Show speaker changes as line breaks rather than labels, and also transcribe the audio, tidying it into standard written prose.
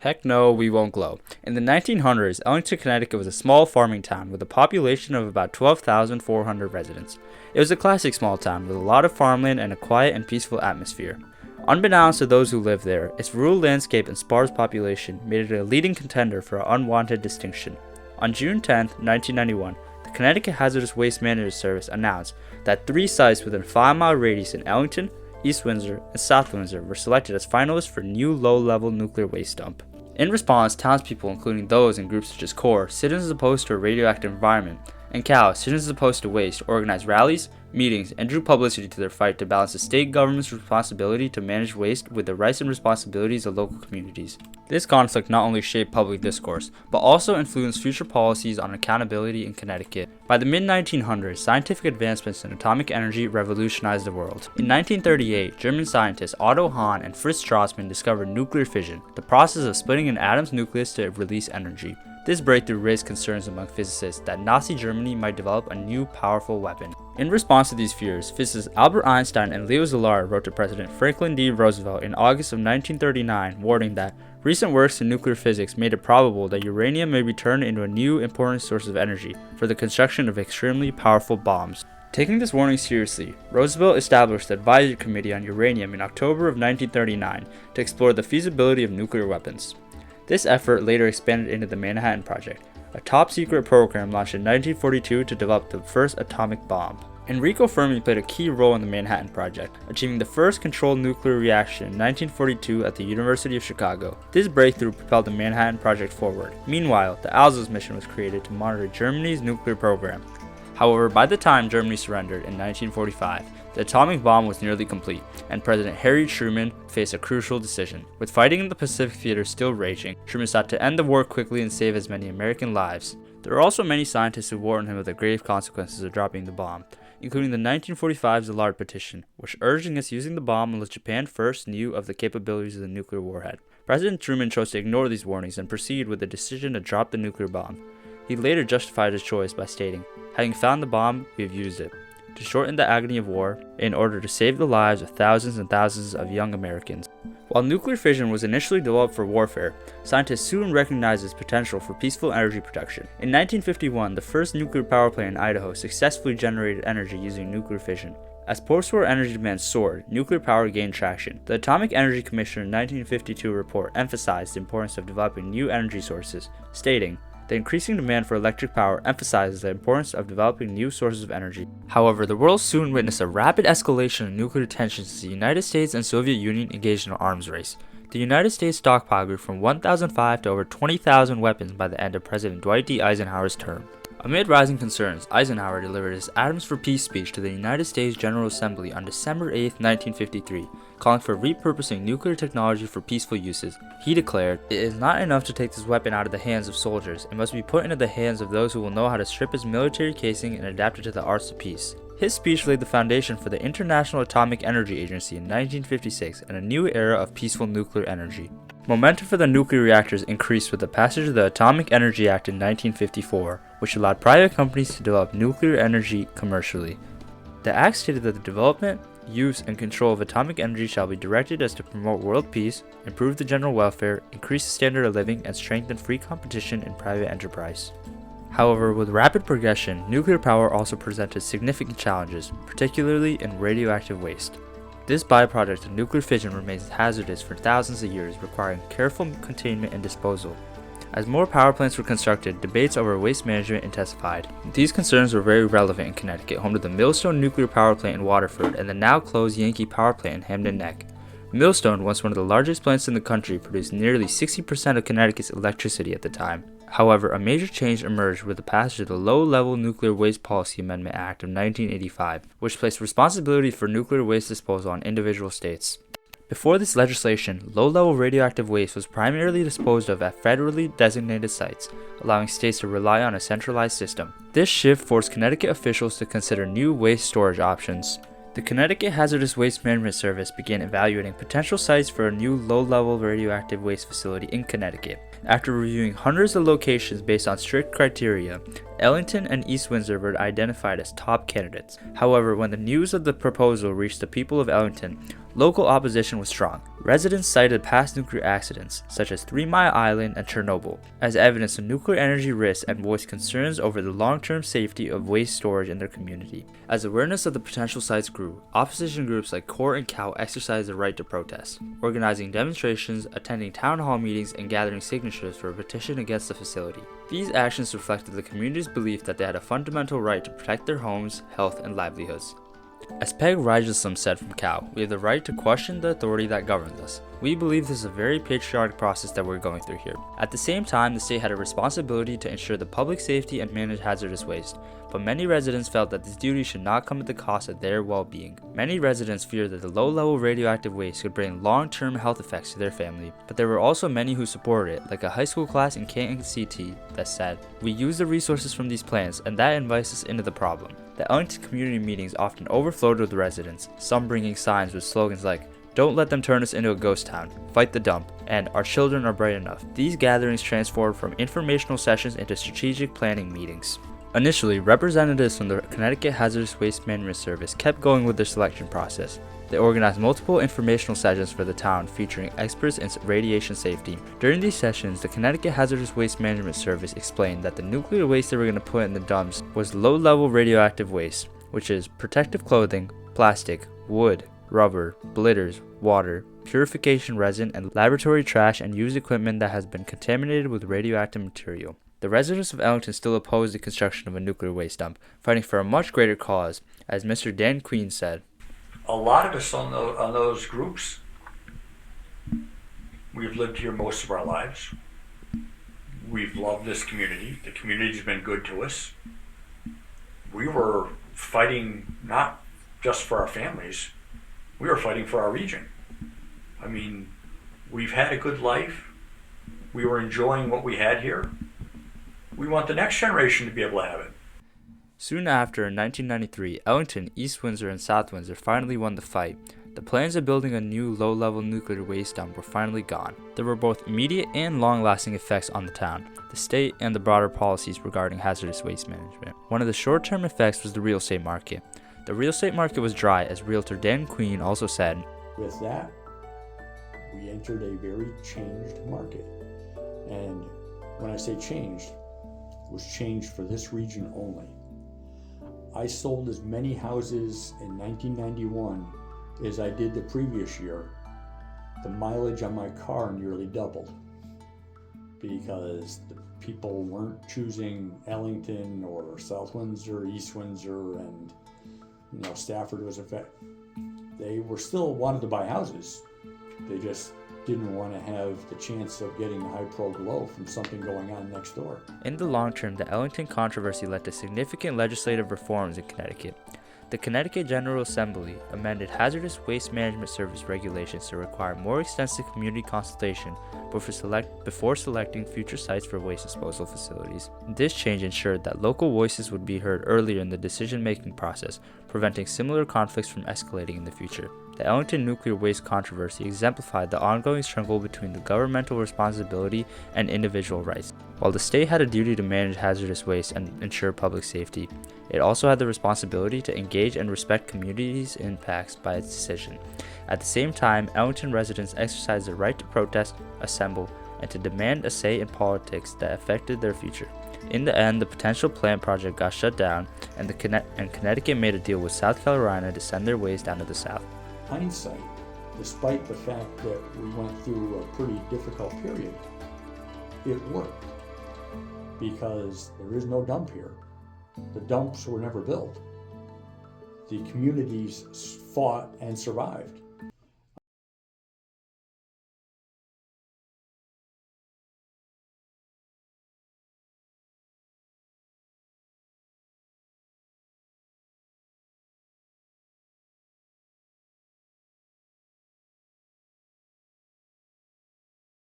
Heck no, we won't glow. In the 1900s, Ellington, Connecticut was a small farming town with a population of about 12,400 residents. It was a classic small town with a lot of farmland and a quiet and peaceful atmosphere. Unbeknownst to those who lived there, its rural landscape and sparse population made it a leading contender for an unwanted distinction. On June 10, 1991, the Connecticut Hazardous Waste Management Service announced that 3 sites within a 5-mile radius in Ellington, East Windsor, and South Windsor were selected as finalists for new low-level nuclear waste dump. In response, townspeople, including those in groups such as CORE, Citizens Opposed to a Radioactive Environment, and COW, Citizens Opposed to Waste, organized rallies, meetings, and drew publicity to their fight to balance the state government's responsibility to manage waste with the rights and responsibilities of local communities. This conflict not only shaped public discourse, but also influenced future policies on accountability in Connecticut. By the mid-1900s, scientific advancements in atomic energy revolutionized the world. In 1938, German scientists Otto Hahn and Fritz Strassmann discovered nuclear fission, the process of splitting an atom's nucleus to release energy. This breakthrough raised concerns among physicists that Nazi Germany might develop a new powerful weapon. In response to these fears, physicists Albert Einstein and Leo Szilard wrote to President Franklin D. Roosevelt in August of 1939, warning that recent works in nuclear physics made it probable that uranium may be turned into a new important source of energy for the construction of extremely powerful bombs. Taking this warning seriously, Roosevelt established the Advisory Committee on Uranium in October of 1939 to explore the feasibility of nuclear weapons. This effort later expanded into the Manhattan Project, a top-secret program launched in 1942 to develop the first atomic bomb. Enrico Fermi played a key role in the Manhattan Project, achieving the first controlled nuclear reaction in 1942 at the University of Chicago. This breakthrough propelled the Manhattan Project forward. Meanwhile, the ALSOS mission was created to monitor Germany's nuclear program. However, by the time Germany surrendered in 1945, the atomic bomb was nearly complete, and President Harry Truman faced a crucial decision. With fighting in the Pacific Theater still raging, Truman sought to end the war quickly and save as many American lives. There are also many scientists who warned him of the grave consequences of dropping the bomb, including the 1945 Szilard petition, which urged against using the bomb unless Japan first knew of the capabilities of the nuclear warhead. President Truman chose to ignore these warnings and proceed with the decision to drop the nuclear bomb. He later justified his choice by stating, "Having found the bomb, we have used it to shorten the agony of war in order to save the lives of thousands and thousands of young Americans." While nuclear fission was initially developed for warfare, scientists soon recognized its potential for peaceful energy production. In 1951, the first nuclear power plant in Idaho successfully generated energy using nuclear fission. As post-war energy demand soared, nuclear power gained traction. The Atomic Energy Commission 1952 report emphasized the importance of developing new energy sources, stating, "The increasing demand for electric power emphasizes the importance of developing new sources of energy." However, the world soon witnessed a rapid escalation of nuclear tensions as the United States and Soviet Union engaged in an arms race. The United States stockpile grew from 1,005 to over 20,000 weapons by the end of President Dwight D. Eisenhower's term. Amid rising concerns, Eisenhower delivered his Atoms for Peace speech to the United States General Assembly on December 8, 1953, calling for repurposing nuclear technology for peaceful uses. He declared, "It is not enough to take this weapon out of the hands of soldiers. It must be put into the hands of those who will know how to strip its military casing and adapt it to the arts of peace." His speech laid the foundation for the International Atomic Energy Agency in 1956 and a new era of peaceful nuclear energy. Momentum for the nuclear reactors increased with the passage of the Atomic Energy Act in 1954, which allowed private companies to develop nuclear energy commercially. The act stated that the development, use, and control of atomic energy shall be directed as to promote world peace, improve the general welfare, increase the standard of living, and strengthen free competition in private enterprise. However, with rapid progression, nuclear power also presented significant challenges, particularly in radioactive waste. This byproduct of nuclear fission remains hazardous for thousands of years, requiring careful containment and disposal. As more power plants were constructed, debates over waste management intensified. These concerns were very relevant in Connecticut, home to the Millstone Nuclear Power Plant in Waterford and the now closed Yankee Power Plant in Hamden Neck. Millstone, once one of the largest plants in the country, produced nearly 60% of Connecticut's electricity at the time. However, a major change emerged with the passage of the Low-Level Nuclear Waste Policy Amendment Act of 1985, which placed responsibility for nuclear waste disposal on individual states. Before this legislation, low-level radioactive waste was primarily disposed of at federally designated sites, allowing states to rely on a centralized system. This shift forced Connecticut officials to consider new waste storage options. The Connecticut Hazardous Waste Management Service began evaluating potential sites for a new low-level radioactive waste facility in Connecticut. After reviewing hundreds of locations based on strict criteria, Ellington and East Windsor were identified as top candidates. However, when the news of the proposal reached the people of Ellington, Local opposition was strong. Residents cited past nuclear accidents, such as 3 Mile Island and Chernobyl, as evidence of nuclear energy risks and voiced concerns over the long-term safety of waste storage in their community. As awareness of the potential sites grew, opposition groups like CORE and COW exercised the right to protest, organizing demonstrations, attending town hall meetings, and gathering signatures for a petition against the facility. These actions reflected the community's belief that they had a fundamental right to protect their homes, health, and livelihoods. As Peg Rigelsom said from COW, we have the right to question the authority that governs us. We believe this is a very patriotic process that we're going through here. At the same time, the state had a responsibility to ensure the public safety and manage hazardous waste, but many residents felt that this duty should not come at the cost of their well-being. Many residents feared that the low-level radioactive waste could bring long-term health effects to their family, but there were also many who supported it, like a high school class in Canton CT that said, "We use the resources from these plants, and that invites us into the problem." The Ellington community meetings often overflowed with residents, some bringing signs with slogans like, "Don't let them turn us into a ghost town, fight the dump," and "Our children are bright enough." These gatherings transformed from informational sessions into strategic planning meetings. Initially, representatives from the Connecticut Hazardous Waste Management Service kept going with their selection process. They organized multiple informational sessions for the town featuring experts in radiation safety. During these sessions, the Connecticut Hazardous Waste Management Service explained that the nuclear waste they were going to put in the dumps was low-level radioactive waste, which is protective clothing, plastic, wood, rubber, blitters, water, purification resin, and laboratory trash and used equipment that has been contaminated with radioactive material. The residents of Ellington still opposed the construction of a nuclear waste dump, fighting for a much greater cause, as Mr. Dan Queen said.
A lot of us on those groups, we've lived here most of our lives. We've loved this community. The community's been good to us. We were fighting not just for our families, we were fighting for our region. I mean, we've had a good life. We were enjoying what we had here. We want the next generation to be able to have it.
Soon after, in 1993, Ellington, East Windsor, and South Windsor finally won the fight. The plans of building a new low-level nuclear waste dump were finally gone. There were both immediate and long-lasting effects on the town, the state, and the broader policies regarding hazardous waste management. One of the short-term effects was the real estate market. The real estate market was dry, as realtor Dan Queen also said.
With that, we entered a very changed market. And when I say changed, it was changed for this region only. I sold as many houses in 1991 as I did the previous year. The mileage on my car nearly doubled because the people weren't choosing Ellington or South Windsor, East Windsor, and Stafford was they were still wanted to buy houses. They just didn't want to have the chance of getting a high pro glow from something going on next door.
In the long term, the Ellington controversy led to significant legislative reforms in Connecticut. The Connecticut General Assembly amended hazardous waste management service regulations to require more extensive community consultation before selecting future sites for waste disposal facilities. This change ensured that local voices would be heard earlier in the decision-making process, preventing similar conflicts from escalating in the future. The Ellington nuclear waste controversy exemplified the ongoing struggle between the governmental responsibility and individual rights. While the state had a duty to manage hazardous waste and ensure public safety, it also had the responsibility to engage and respect communities' impacts by its decision. At the same time, Ellington residents exercised the right to protest, assemble, and to demand a say in politics that affected their future. In the end, the potential plant project got shut down, and Connecticut made a deal with South Carolina to send their waste down to the south.
Hindsight, despite the fact that we went through a pretty difficult period, it worked because there is no dump here. The dumps were never built. The communities fought and survived.